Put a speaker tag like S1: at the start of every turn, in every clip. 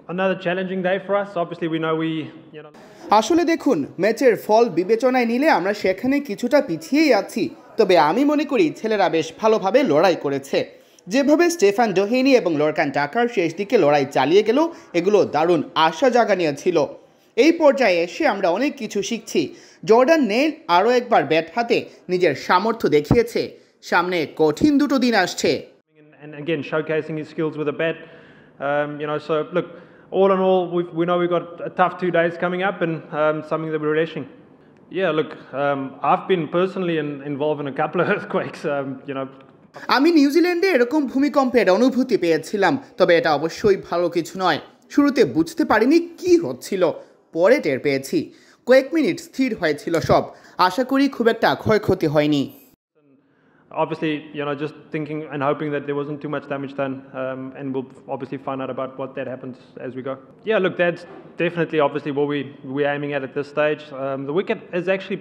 S1: another challenging day for us. Obviously, we know
S2: আসলে দেখুন, ম্যাচের ফল বিবেচনায় নিলে আমরা সেখানে কিছুটা পিছিয়েই আছি, তবে আমি মনে করি ছেলেরা বেশ ভালোভাবে লড়াই করেছে। যেভাবে স্টেফান ডোহেনি এবং লরকান টাকার শেষ দিকে লড়াই চালিয়ে গেল, এগুলো দারুণ আশা জাগানিয়া ছিল। এই পর্যায়ে এসে আমরা অনেক কিছু শিখছি। জর্ডান নেল আরও একবার ব্যাট হাতে নিজের সামর্থ্য দেখিয়েছে। সামনে কঠিন দুটো দিন আসছে।
S1: and again showcasing his skills with a bat. So look, all in all, we know we've got a tough 2 days coming up, and something that we're relishing. Yeah, look, I've been personally involved in a couple of earthquakes.
S2: আমি নিউজিল্যান্ডে এরকম ভূমিকম্পের অনুভূতি পেয়েছিলাম, তবে এটা অবশ্যই ভালো কিছু নয়। শুরুতে বুঝতে পারিনি কি হচ্ছিল, পরে টের পেয়েছি। কয়েক মিনিট স্থির হয়েছিল সব। আশা করি খুব একটা ক্ষয়ক্ষতি হয়নি।
S1: Obviously, just thinking and hoping that there wasn't too much damage done, and we'll obviously find out about what that happens as we go. Yeah, look, that's definitely obviously what we're aiming at this stage. The wicket is actually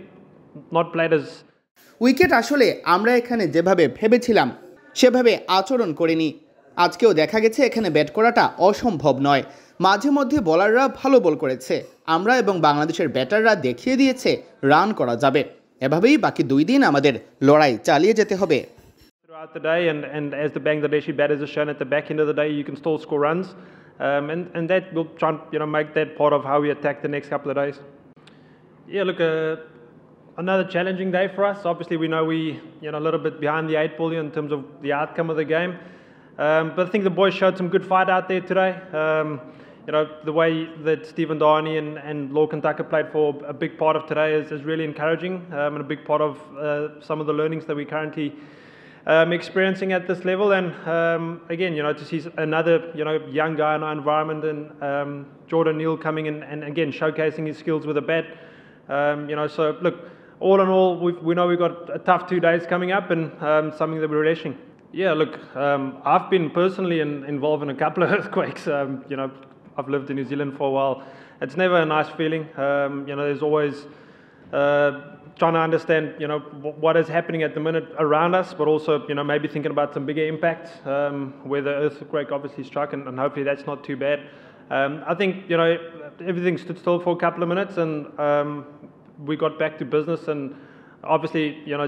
S1: not played as...
S2: wicket আসলে আমরা এখানে যেভাবে ভেবেছিলাম সেভাবে আচরণ করিনি। আজকেও দেখা গেছে এখানে ব্যাট করাটা অসম্ভব নয়। মাঝে মধ্যে বোলাররা ভালো বল করেছে, আমরা এবং বাংলাদেশের ব্যাটাররা দেখিয়ে দিয়েছে রান করা যাবে। এভাবেই বাকি 2 দিন আমাদের লড়াই চালিয়ে যেতে হবে।
S1: Throughout the day, and as the Bangladeshi batters have shown at the back end of the day, you can still score runs, and that will try and make that part of how we attack the next couple of days. Yeah, look, another challenging day for us. Obviously, we know we a little bit behind the 8 ball in terms of the outcome of the game, but I think the boys showed some good fight out there today. The way that Stephen Darney and Lorcan Tucker played for a big part of today is really encouraging, and a big part of some of the learnings that we're currently experiencing at this level. And again, to see another young guy in our environment, and Jordan Neal coming in and again showcasing his skills with a bat. So look, all in all, we know we've got a tough 2 days coming up, and something that we're relishing. Yeah, look, I've been personally involved in a couple of earthquakes. I've lived in New Zealand for a while. It's never a nice feeling. There's always trying to understand, what is happening at the minute around us, but also, maybe thinking about some bigger impacts where the earthquake obviously struck, and hopefully that's not too bad. I think, everything stood still for a couple of minutes, and we got back to business, and obviously,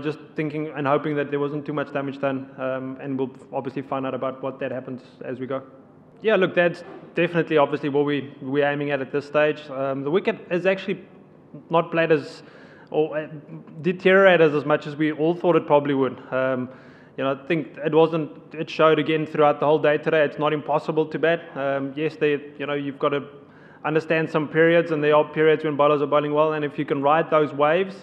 S1: just thinking and hoping that there wasn't too much damage done, and we'll obviously find out about what that happens as we go. Yeah, look, that's definitely obviously what we're aiming at this stage. The wicket is actually not played as, or deteriorated as much as we all thought it probably would. I think it showed again throughout the whole day today. It's not impossible to bat. Yes, you've got to understand some periods, and there are periods when bowlers are bowling well, and if you can ride those waves,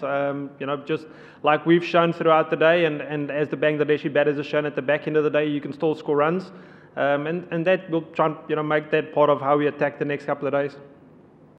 S1: just like we've shown throughout the day, and as the Bangladeshi batters have shown at the back end of the day, you can still score runs, and that will try and make that part of how we attack the next couple of days.